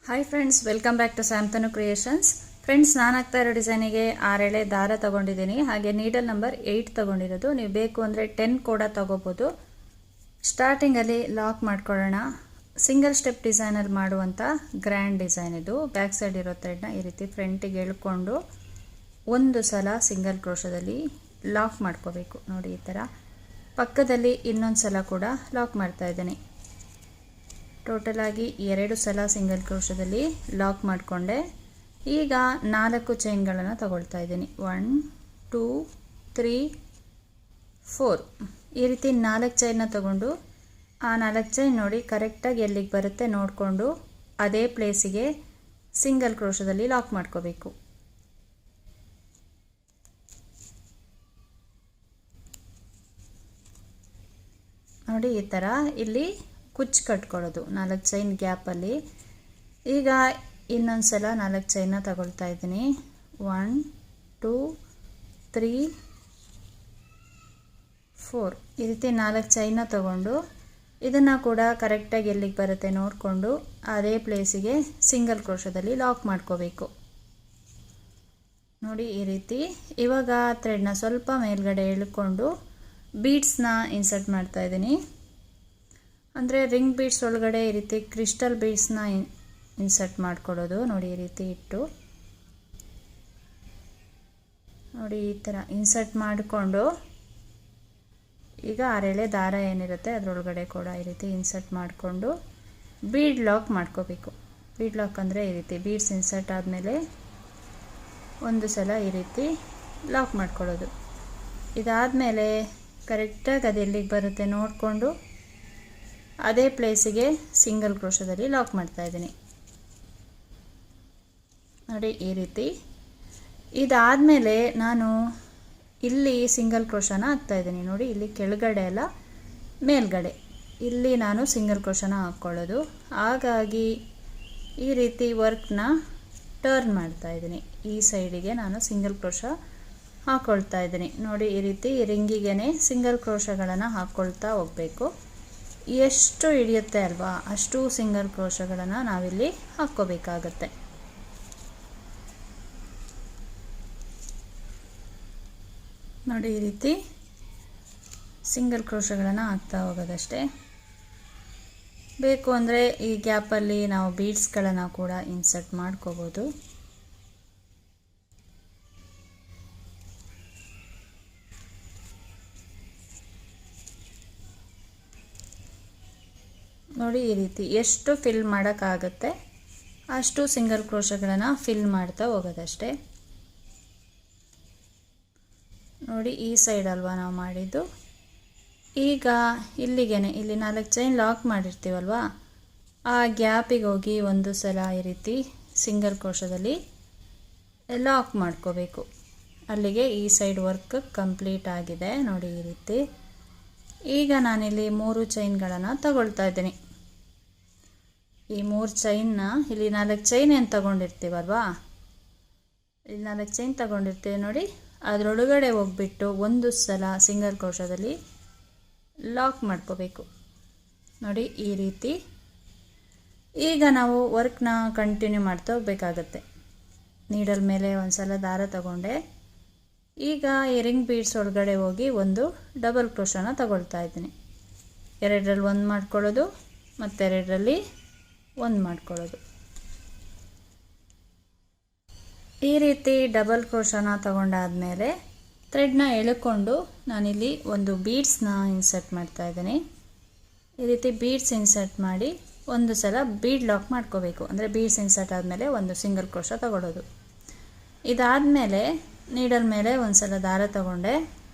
Hi friends, welcome back to Samtanu creations. Friends, ನಾನು ಹಾಕ್ತಾ ಇರೋ ಡಿಸೈನಿಗೆ 6 ಎಳೆ ದಾರ ತಗೊಂಡಿದ್ದೀನಿ. ಹಾಗೆ ನೀಡಲ್ ನಂಬರ್ 8 ತಗೊಂಡಿರೋದು. ನೀವು ಬೇಕು ಅಂದರೆ 10 ಕೂಡ ತಗೋಬೋದು. ಸ್ಟಾರ್ಟಿಂಗಲ್ಲಿ ಲಾಕ್ ಮಾಡ್ಕೊಳ್ಳೋಣ. ಸಿಂಗಲ್ ಸ್ಟೆಪ್ ಡಿಸೈನಲ್ಲಿ ಮಾಡುವಂಥ ಗ್ರ್ಯಾಂಡ್ ಡಿಸೈನ್ ಇದು. ಬ್ಯಾಕ್ ಸೈಡ್ ಇರೋ ಥ್ರೆಡ್ನ ಈ ರೀತಿ ಫ್ರಂಟಿಗೆ ಎಳ್ಕೊಂಡು ಒಂದು ಸಲ ಸಿಂಗಲ್ ಕ್ರೋಶದಲ್ಲಿ ಲಾಕ್ ಮಾಡ್ಕೋಬೇಕು. ನೋಡಿ, ಈ ಥರ ಪಕ್ಕದಲ್ಲಿ ಇನ್ನೊಂದು ಸಲ ಕೂಡ ಲಾಕ್ ಮಾಡ್ತಾ ಇದ್ದೀನಿ. ಟೋಟಲ್ ಆಗಿ 2 ಸಲ ಸಿಂಗಲ್ ಕ್ರೋಶದಲ್ಲಿ ಲಾಕ್ ಮಾಡಿಕೊಂಡೆ. ಈಗ 4 ಚೈನ್ಗಳನ್ನು ತಗೊಳ್ತಾ ಇದ್ದೀನಿ. 1 2 3 4 ಈ ರೀತಿ 4 ಚೈನ್ನ ತಗೊಂಡು ಆ 4 ಚೈನ್ ನೋಡಿ ಕರೆಕ್ಟಾಗಿ ಎಲ್ಲಿಗೆ ಬರುತ್ತೆ ನೋಡಿಕೊಂಡು ಅದೇ ಪ್ಲೇಸಿಗೆ ಸಿಂಗಲ್ ಕ್ರೋಶದಲ್ಲಿ ಲಾಕ್ ಮಾಡ್ಕೋಬೇಕು. ನೋಡಿ, ಈ ಥರ ಇಲ್ಲಿ ಕುಚ್ಚು ಕಟ್ಕೊಳ್ಳೋದು 4 ಚೈನ್ ಗ್ಯಾಪಲ್ಲಿ. ಈಗ ಇನ್ನೊಂದು ಸಲ 4 ಚೈನ್ನ ತಗೊಳ್ತಾ ಇದ್ದೀನಿ. 1 2 3 4 ಈ ರೀತಿ 4 ಚೈನ್ನ ತಗೊಂಡು ಇದನ್ನು ಕೂಡ ಕರೆಕ್ಟಾಗಿ ಎಲ್ಲಿಗೆ ಬರುತ್ತೆ ನೋಡಿಕೊಂಡು ಅದೇ ಪ್ಲೇಸಿಗೆ ಸಿಂಗಲ್ ಕ್ರೋಶದಲ್ಲಿ ಲಾಕ್ ಮಾಡ್ಕೋಬೇಕು. ನೋಡಿ, ಈ ರೀತಿ. ಇವಾಗ ಥ್ರೆಡ್ನ ಸ್ವಲ್ಪ ಮೇಲ್ಗಡೆ ಎಳ್ಕೊಂಡು ಬೀಡ್ಸ್ನ ಇನ್ಸರ್ಟ್ ಮಾಡ್ತಾ ಇದ್ದೀನಿ. ಅಂದರೆ ರಿಂಗ್ ಬೀಡ್ಸ್ ಒಳಗಡೆ ಈ ರೀತಿ ಕ್ರಿಸ್ಟಲ್ ಬೀಡ್ಸ್ನ ಇನ್ಸರ್ಟ್ ಮಾಡ್ಕೊಳ್ಳೋದು. ನೋಡಿ, ಈ ರೀತಿ ಇಟ್ಟು ನೋಡಿ ಈ ಥರ ಇನ್ಸರ್ಟ್ ಮಾಡಿಕೊಂಡು ಈಗ 6 ಎಳೆ ದಾರ ಏನಿರುತ್ತೆ ಅದರೊಳಗಡೆ ಕೂಡ ಈ ರೀತಿ ಇನ್ಸರ್ಟ್ ಮಾಡಿಕೊಂಡು ಬೀಡ್ ಲಾಕ್ ಮಾಡ್ಕೋಬೇಕು. ಬೀಡ್ ಲಾಕ್ ಅಂದರೆ ಈ ರೀತಿ ಬೀಡ್ಸ್ ಇನ್ಸರ್ಟ್ ಆದಮೇಲೆ ಒಂದು ಸಲ ಈ ರೀತಿ ಲಾಕ್ ಮಾಡ್ಕೊಳ್ಳೋದು. ಇದಾದಮೇಲೆ ಕರೆಕ್ಟಾಗಿ ಅದು ಎಲ್ಲಿಗೆ ಬರುತ್ತೆ ನೋಡಿಕೊಂಡು ಅದೇ ಪ್ಲೇಸಿಗೆ ಸಿಂಗಲ್ ಕ್ರೋಶದಲ್ಲಿ ಲಾಕ್ ಮಾಡ್ತಾ ಇದ್ದೀನಿ. ನೋಡಿ, ಈ ರೀತಿ. ಇದಾದಮೇಲೆ ನಾನು ಇಲ್ಲಿ ಸಿಂಗಲ್ ಕ್ರೋಶನ ಹಾಕ್ತಾ ಇದ್ದೀನಿ. ನೋಡಿ, ಇಲ್ಲಿ ಕೆಳಗಡೆ ಅಲ್ಲ ಮೇಲ್ಗಡೆ ಇಲ್ಲಿ ನಾನು ಸಿಂಗಲ್ ಕ್ರೋಶನ ಹಾಕ್ಕೊಳ್ಳೋದು. ಹಾಗಾಗಿ ಈ ರೀತಿ ವರ್ಕ್ನ ಟರ್ನ್ ಮಾಡ್ತಾ ಇದ್ದೀನಿ. ಈ ಸೈಡಿಗೆ ನಾನು ಸಿಂಗಲ್ ಕ್ರೋಶ ಹಾಕ್ಕೊಳ್ತಾ ಇದ್ದೀನಿ. ನೋಡಿ, ಈ ರೀತಿ ರಿಂಗಿಗೆ ಸಿಂಗಲ್ ಕ್ರೋಶಗಳನ್ನು ಹಾಕ್ಕೊಳ್ತಾ ಹೋಗಬೇಕು. ಎಷ್ಟು ಹಿಡಿಯುತ್ತೆ ಅಲ್ವಾ ಅಷ್ಟು ಸಿಂಗಲ್ ಕ್ರೋಶಗಳನ್ನು ನಾವಿಲ್ಲಿ ಹಾಕ್ಕೋಬೇಕಾಗತ್ತೆ. ನೋಡಿ, ಈ ರೀತಿ ಸಿಂಗಲ್ ಕ್ರೋಶಗಳನ್ನು ಹಾಕ್ತಾ ಹೋಗೋದಷ್ಟೇ. ಬೇಕು ಅಂದರೆ ಈ ಗ್ಯಾಪಲ್ಲಿ ನಾವು ಬೀಡ್ಸ್ಗಳನ್ನು ಕೂಡ ಇನ್ಸರ್ಟ್ ಮಾಡ್ಕೋಬೋದು. ನೋಡಿ, ಈ ರೀತಿ ಎಷ್ಟು ಫಿಲ್ ಮಾಡೋಕ್ಕಾಗತ್ತೆ ಅಷ್ಟು ಸಿಂಗಲ್ ಕ್ರೋಶಗಳನ್ನು ಫಿಲ್ ಮಾಡ್ತಾ ಹೋಗೋದಷ್ಟೇ. ನೋಡಿ, ಈ ಸೈಡ್ ಅಲ್ವಾ ನಾವು ಮಾಡಿದ್ದು. ಈಗ ಇಲ್ಲಿಗೇನೆ ಇಲ್ಲಿ 4 ಚೈನ್ ಲಾಕ್ ಮಾಡಿರ್ತೀವಲ್ವಾ ಆ ಗ್ಯಾಪಿಗೆ ಹೋಗಿ ಒಂದು ಸಲ ಈ ರೀತಿ ಸಿಂಗಲ್ ಕ್ರೋಶದಲ್ಲಿ ಲಾಕ್ ಮಾಡ್ಕೋಬೇಕು. ಅಲ್ಲಿಗೆ ಈ ಸೈಡ್ ವರ್ಕ್ ಕಂಪ್ಲೀಟ್ ಆಗಿದೆ. ನೋಡಿ, ಈ ರೀತಿ. ಈಗ ನಾನಿಲ್ಲಿ 3 ಚೈನ್ಗಳನ್ನು ತಗೊಳ್ತಾ ಇದ್ದೀನಿ. ಈ 3 ಚೈನ್ನ ಇಲ್ಲಿ 4 ಚೈನ್ ಏನು ತಗೊಂಡಿರ್ತೀವಲ್ವಾ, ಇಲ್ಲಿ 4 ಚೈನ್ ತಗೊಂಡಿರ್ತೀವಿ. ನೋಡಿ, ಅದರೊಳಗಡೆ ಹೋಗ್ಬಿಟ್ಟು ಒಂದು ಸಲ ಸಿಂಗಲ್ ಕ್ರೋಶದಲ್ಲಿ ಲಾಕ್ ಮಾಡ್ಕೋಬೇಕು. ನೋಡಿ, ಈ ರೀತಿ. ಈಗ ನಾವು ವರ್ಕ್ನ ಕಂಟಿನ್ಯೂ ಮಾಡ್ತಾ ಹೋಗ್ಬೇಕಾಗತ್ತೆ. ನೀಡಲ್ ಮೇಲೆ ಒಂದು ಸಲ ದಾರ ತಗೊಂಡೆ. ಈಗ ಈ ರಿಂಗ್ ಬೀಡ್ಸ್ ಒಳಗಡೆ ಹೋಗಿ ಒಂದು ಡಬಲ್ ಕ್ರೋಶನ ತಗೊಳ್ತಾ ಇದ್ದೀನಿ. 2ರಲ್ಲಿ 1 ಮಾಡ್ಕೊಳ್ಳೋದು ಮತ್ತು 2ರಲ್ಲಿ 1 ಮಾಡ್ಕೊಳ್ಳೋದು. ಈ ರೀತಿ ಡಬಲ್ ಕ್ರೋಶನ ತಗೊಂಡಾದಮೇಲೆ ಥ್ರೆಡ್ನ ಎಳ್ಕೊಂಡು ನಾನಿಲ್ಲಿ ಒಂದು ಬೀಡ್ಸ್ನ ಇನ್ಸರ್ಟ್ ಮಾಡ್ತಾ ಇದ್ದೀನಿ. ಈ ರೀತಿ ಬೀಡ್ಸ್ ಇನ್ಸರ್ಟ್ ಮಾಡಿ ಒಂದು ಸಲ ಬೀಡ್ ಲಾಕ್ ಮಾಡ್ಕೋಬೇಕು. ಅಂದರೆ ಬೀಡ್ಸ್ ಇನ್ಸರ್ಟ್ ಆದಮೇಲೆ ಒಂದು ಸಿಂಗಲ್ ಕ್ರೋಶ ತಗೊಳ್ಳೋದು. ಇದಾದಮೇಲೆ ನೀಡಲ್ ಮೇಲೆ ಒಂದು ಸಲ ದಾರ ತಗೊಂಡೆ.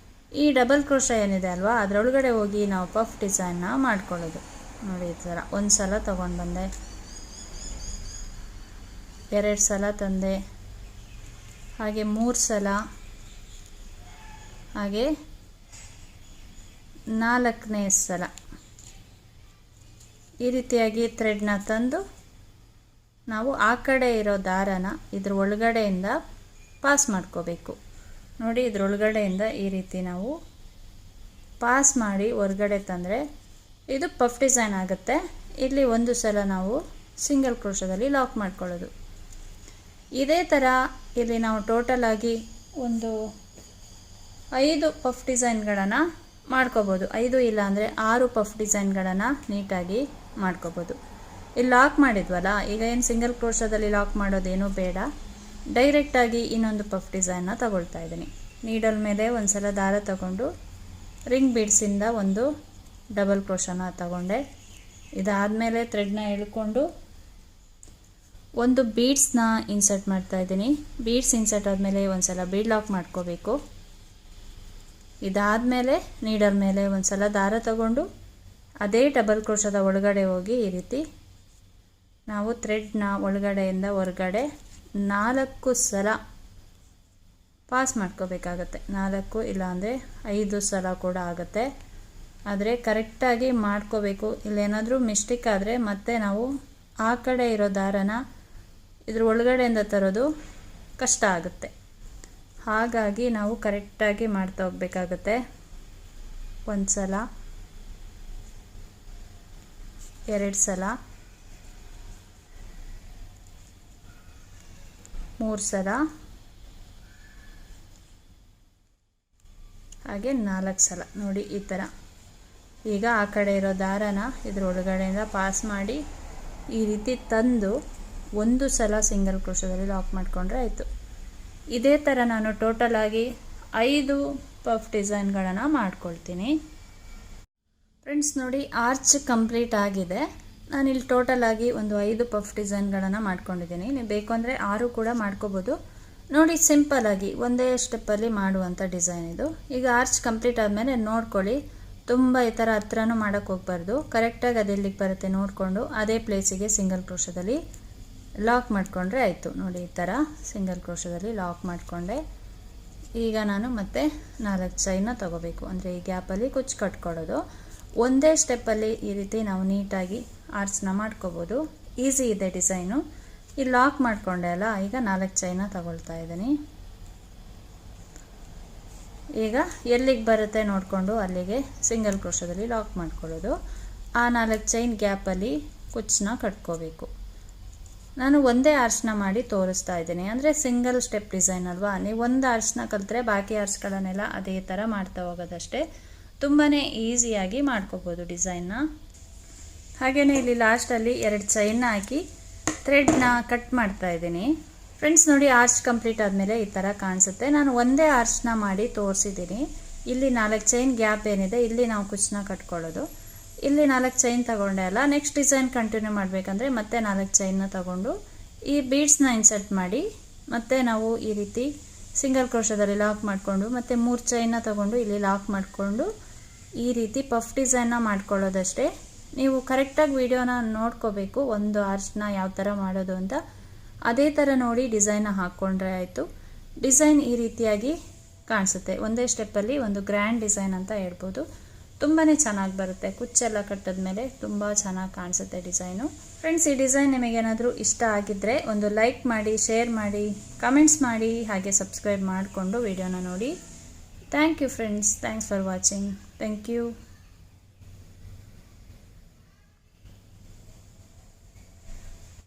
ಈ ಡಬಲ್ ಕ್ರೋಶ ಏನಿದೆ ಅಲ್ವಾ ಅದರೊಳಗಡೆ ಹೋಗಿ ನಾವು ಪಫ್ ಡಿಸೈನ್ನ ಮಾಡ್ಕೊಳ್ಳೋದು. ನೋಡಿ, ಈ ಥರ ಒಂದು ಸಲ ತಗೊಂಡು ಬಂದೆ, 2 ಸಲ ತಂದೆ, ಹಾಗೆ 3 ಸಲ, ಹಾಗೆ 4ನೇ ಸಲ ಈ ರೀತಿಯಾಗಿ ಥ್ರೆಡ್ನ ತಂದು ನಾವು ಆ ಕಡೆ ಇರೋ ದಾರನ ಇದ್ರ ಒಳಗಡೆಯಿಂದ ಪಾಸ್ ಮಾಡ್ಕೋಬೇಕು. ನೋಡಿ, ಇದ್ರೊಳಗಡೆಯಿಂದ ಈ ರೀತಿ ನಾವು ಪಾಸ್ ಮಾಡಿ ಹೊರಗಡೆ ತಂದರೆ ಇದು ಪಫ್ ಡಿಸೈನ್ ಆಗುತ್ತೆ. ಇಲ್ಲಿ ಒಂದು ಸಲ ನಾವು ಸಿಂಗಲ್ ಕ್ರೋಶದಲ್ಲಿ ಲಾಕ್ ಮಾಡ್ಕೊಳ್ಳೋದು. ಇದೇ ಥರ ಇಲ್ಲಿ ನಾವು ಟೋಟಲ್ ಆಗಿ ಒಂದು 5 ಪಫ್ ಡಿಸೈನ್ಗಳನ್ನು ಮಾಡ್ಕೋಬೋದು. 5 ಇಲ್ಲ ಅಂದರೆ 6 ಪಫ್ ಡಿಸೈನ್ಗಳನ್ನು ನೀಟಾಗಿ ಮಾಡ್ಕೋಬೋದು. ಇಲ್ಲಿ ಲಾಕ್ ಮಾಡಿದ್ವಲ್ಲ, ಈಗ ಏನು ಸಿಂಗಲ್ ಕ್ರೋಶದಲ್ಲಿ ಲಾಕ್ ಮಾಡೋದೇನೂ ಬೇಡ, ಡೈರೆಕ್ಟಾಗಿ ಇನ್ನೊಂದು ಪಫ್ ಡಿಸೈನ್ನ ತಗೊಳ್ತಾ ಇದ್ದೀನಿ. ನೀಡಲ್ ಮೇಲೆ ಒಂದು ಸಲ ದಾರ ತಗೊಂಡು ರಿಂಗ್ ಬೀಡ್ಸಿಂದ ಒಂದು ಡಬಲ್ ಕ್ರೋಶನ ತಗೊಂಡೆ. ಇದಾದಮೇಲೆ ಥ್ರೆಡ್ನ ಎಳ್ಕೊಂಡು ಒಂದು ಬೀಡ್ಸ್ನ ಇನ್ಸರ್ಟ್ ಮಾಡ್ತಾ ಇದ್ದೀನಿ. ಬೀಡ್ಸ್ ಇನ್ಸರ್ಟ್ ಆದಮೇಲೆ ಒಂದು ಸಲ ಬೀಡ್ ಲಾಕ್ ಮಾಡ್ಕೋಬೇಕು. ಇದಾದಮೇಲೆ ನೀಡಲ್ ಮೇಲೆ ಒಂದು ಸಲ ದಾರ ತಗೊಂಡು ಅದೇ ಡಬಲ್ ಕ್ರೋಶದ ಒಳಗಡೆ ಹೋಗಿ ಈ ರೀತಿ ನಾವು ಥ್ರೆಡ್ನ ಒಳಗಡೆಯಿಂದ ಹೊರಗಡೆ 4 ಸಲ ಪಾಸ್ ಮಾಡ್ಕೋಬೇಕಾಗತ್ತೆ. 4 ಇಲ್ಲ ಅಂದರೆ 5 ಸಲ ಕೂಡ ಆಗುತ್ತೆ. ಆದರೆ ಕರೆಕ್ಟಾಗಿ ಮಾಡ್ಕೋಬೇಕು. ಇಲ್ಲೇನಾದರೂ ಮಿಸ್ಟೇಕ್ ಆದರೆ ಮತ್ತೆ ನಾವು ಆ ಕಡೆ ಇರೋ ದಾರನ ಇದ್ರ ಒಳಗಡೆಯಿಂದ ತರೋದು ಕಷ್ಟ ಆಗುತ್ತೆ. ಹಾಗಾಗಿ ನಾವು ಕರೆಕ್ಟಾಗಿ ಮಾಡ್ತಾ ಹೋಗ್ಬೇಕಾಗತ್ತೆ. 1 ಸಲ, 2 ಸಲ, 3 ಸಲ, ಹಾಗೆ 4 ಸಲ. ನೋಡಿ ಈ ಥರ. ಈಗ ಆ ಕಡೆ ಇರೋ ದಾರನ ಇದ್ರ ಒಳಗಡೆಯಿಂದ ಪಾಸ್ ಮಾಡಿ ಈ ರೀತಿ ತಂದು 1 ಸಲ ಸಿಂಗಲ್ ಕ್ರೋಶದಲ್ಲಿ ಲಾಕ್ ಮಾಡಿಕೊಂಡ್ರೆ ಆಯಿತು. ಇದೇ ಥರ ನಾನು ಟೋಟಲ್ ಆಗಿ 5 ಪಫ್ ಡಿಸೈನ್ಗಳನ್ನು ಮಾಡ್ಕೊಳ್ತೀನಿ. ಫ್ರೆಂಡ್ಸ್ ನೋಡಿ, ಆರ್ಚ್ ಕಂಪ್ಲೀಟ್ ಆಗಿದೆ. ನಾನಿಲ್ಲಿ ಟೋಟಲ್ ಆಗಿ ಒಂದು 5 ಪಫ್ ಡಿಸೈನ್ಗಳನ್ನು ಮಾಡ್ಕೊಂಡಿದ್ದೀನಿ. ನೀವು ಬೇಕು ಅಂದರೆ 6 ಕೂಡ ಮಾಡ್ಕೋಬೋದು. ನೋಡಿ, ಸಿಂಪಲ್ಲಾಗಿ ಒಂದೇ ಸ್ಟೆಪ್ಪಲ್ಲಿ ಮಾಡುವಂಥ ಡಿಸೈನ್ ಇದು. ಈಗ ಆರ್ಚ್ ಕಂಪ್ಲೀಟ್ ಆದಮೇಲೆ ನೋಡ್ಕೊಳ್ಳಿ, ತುಂಬ ಈ ಥರ ಹತ್ರನೂ ಮಾಡೋಕ್ಕೆ ಹೋಗ್ಬಾರ್ದು. ಕರೆಕ್ಟಾಗಿ ಅದು ಎಲ್ಲಿಗೆ ಬರುತ್ತೆ ನೋಡಿಕೊಂಡು ಅದೇ ಪ್ಲೇಸಿಗೆ ಸಿಂಗಲ್ ಕ್ರೋಶದಲ್ಲಿ ಲಾಕ್ ಮಾಡಿಕೊಂಡ್ರೆ ಆಯಿತು. ನೋಡಿ ಈ ಥರ ಸಿಂಗಲ್ ಕ್ರೋಶದಲ್ಲಿ ಲಾಕ್ ಮಾಡಿಕೊಂಡೆ. ಈಗ ನಾನು ಮತ್ತೆ 4 ಚೈನ್ನ ತಗೋಬೇಕು. ಅಂದರೆ ಈ ಗ್ಯಾಪಲ್ಲಿ ಕುಚ್ಚು ಕಟ್ಕೊಳ್ಳೋದು. ಒಂದೇ ಸ್ಟೆಪ್ಪಲ್ಲಿ ಈ ರೀತಿ ನಾವು ನೀಟಾಗಿ ಆರ್ಚ್ನ ಮಾಡ್ಕೋಬೋದು. ಈಸಿ ಇದೆ ಡಿಸೈನು. ಇಲ್ಲಿ ಲಾಕ್ ಮಾಡಿಕೊಂಡೆ ಅಲ್ಲ, ಈಗ 4 ಚೈನ್ನ ತಗೊಳ್ತಾ ಇದ್ದೀನಿ. ಈಗ ಎಲ್ಲಿಗೆ ಬರುತ್ತೆ ನೋಡಿಕೊಂಡು ಅಲ್ಲಿಗೆ ಸಿಂಗಲ್ ಕ್ರೋಶದಲ್ಲಿ ಲಾಕ್ ಮಾಡ್ಕೊಳ್ಳೋದು. ಆ 4 ಚೈನ್ ಗ್ಯಾಪಲ್ಲಿ ಕುಚ್ಚನ್ನ ಕಟ್ಕೋಬೇಕು. ನಾನು ಒಂದೇ ಆರ್ಚ್ನ ಮಾಡಿ ತೋರಿಸ್ತಾ ಇದ್ದೀನಿ. ಅಂದರೆ ಸಿಂಗಲ್ ಸ್ಟೆಪ್ ಡಿಸೈನ್ ಅಲ್ವಾ, ನೀವು ಒಂದು ಆರ್ಚ್ನ ಕಲಿತ್ರೆ ಬಾಕಿ ಆರ್ಚ್ಗಳನ್ನೆಲ್ಲ ಅದೇ ಥರ ಮಾಡ್ತಾ ಹೋಗೋದಷ್ಟೇ. ತುಂಬಾ ಈಸಿಯಾಗಿ ಮಾಡ್ಕೋಬೋದು ಡಿಸೈನ್ನ. ಹಾಗೆಯೇ ಇಲ್ಲಿ ಲಾಸ್ಟಲ್ಲಿ 2 ಚೈನ್ನ ಹಾಕಿ ಥ್ರೆಡ್ನ ಕಟ್ ಮಾಡ್ತಾ ಇದ್ದೀನಿ. ಫ್ರೆಂಡ್ಸ್ ನೋಡಿ, ಆರ್ಚ್ ಕಂಪ್ಲೀಟ್ ಆದಮೇಲೆ ಈ ಥರ ಕಾಣಿಸುತ್ತೆ. ನಾನು ಒಂದೇ ಆರ್ಚ್ನ ಮಾಡಿ ತೋರಿಸಿದ್ದೀನಿ. ಇಲ್ಲಿ 4 ಚೈನ್ ಗ್ಯಾಪ್ ಏನಿದೆ, ಇಲ್ಲಿ ನಾವು ಕುಚ್ಚನ್ನ ಕಟ್ಕೊಳ್ಳೋದು. ಇಲ್ಲಿ 4 ಚೈನ್ ತಗೊಂಡೆ ಅಲ್ಲ, ನೆಕ್ಸ್ಟ್ ಡಿಸೈನ್ ಕಂಟಿನ್ಯೂ ಮಾಡಬೇಕಂದ್ರೆ ಮತ್ತೆ 4 ಚೈನ್ನ ತಗೊಂಡು ಈ ಬೀಡ್ಸ್ನ ಇನ್ಸರ್ಟ್ ಮಾಡಿ ಮತ್ತೆ ನಾವು ಈ ರೀತಿ ಸಿಂಗಲ್ ಕ್ರೋಶದಲ್ಲಿ ಲಾಕ್ ಮಾಡಿಕೊಂಡು ಮತ್ತೆ 3 ಚೈನ್ನ ತಗೊಂಡು ಇಲ್ಲಿ ಲಾಕ್ ಮಾಡಿಕೊಂಡು ಈ ರೀತಿ ಪಫ್ ಡಿಸೈನ್ನ ಮಾಡ್ಕೊಳ್ಳೋದಷ್ಟೇ. ನೀವು ಕರೆಕ್ಟಾಗಿ ವಿಡಿಯೋನ ನೋಡ್ಕೋಬೇಕು, ಒಂದು ಆರ್ಚ್ನ ಯಾವ ಥರ ಮಾಡೋದು ಅಂತ. ಅದೇ ಥರ ನೋಡಿ ಡಿಸೈನ್ನ ಹಾಕ್ಕೊಂಡ್ರೆ ಆಯಿತು. ಡಿಸೈನ್ ಈ ರೀತಿಯಾಗಿ ಕಾಣಿಸುತ್ತೆ. ಒಂದೇ ಸ್ಟೆಪ್ಪಲ್ಲಿ ಒಂದು ಗ್ರ್ಯಾಂಡ್ ಡಿಸೈನ್ ಅಂತ ಹೇಳ್ಬೋದು. ತುಂಬಾ ಚೆನ್ನಾಗಿ ಬರುತ್ತೆ. ಕುಚ್ಚೆಲ್ಲ ಕಟ್ಟಿದ್ಮೇಲೆ ತುಂಬ ಚೆನ್ನಾಗಿ ಕಾಣಿಸುತ್ತೆ ಡಿಸೈನು. ಫ್ರೆಂಡ್ಸ್, ಈ ಡಿಸೈನ್ ನಿಮಗೇನಾದರೂ ಇಷ್ಟ ಆಗಿದ್ದರೆ ಒಂದು ಲೈಕ್ ಮಾಡಿ, ಶೇರ್ ಮಾಡಿ, ಕಮೆಂಟ್ಸ್ ಮಾಡಿ, ಹಾಗೆ ಸಬ್ಸ್ಕ್ರೈಬ್ ಮಾಡಿಕೊಂಡು ವಿಡಿಯೋನ ನೋಡಿ. Thank you friends. Thanks for watching. Thank you.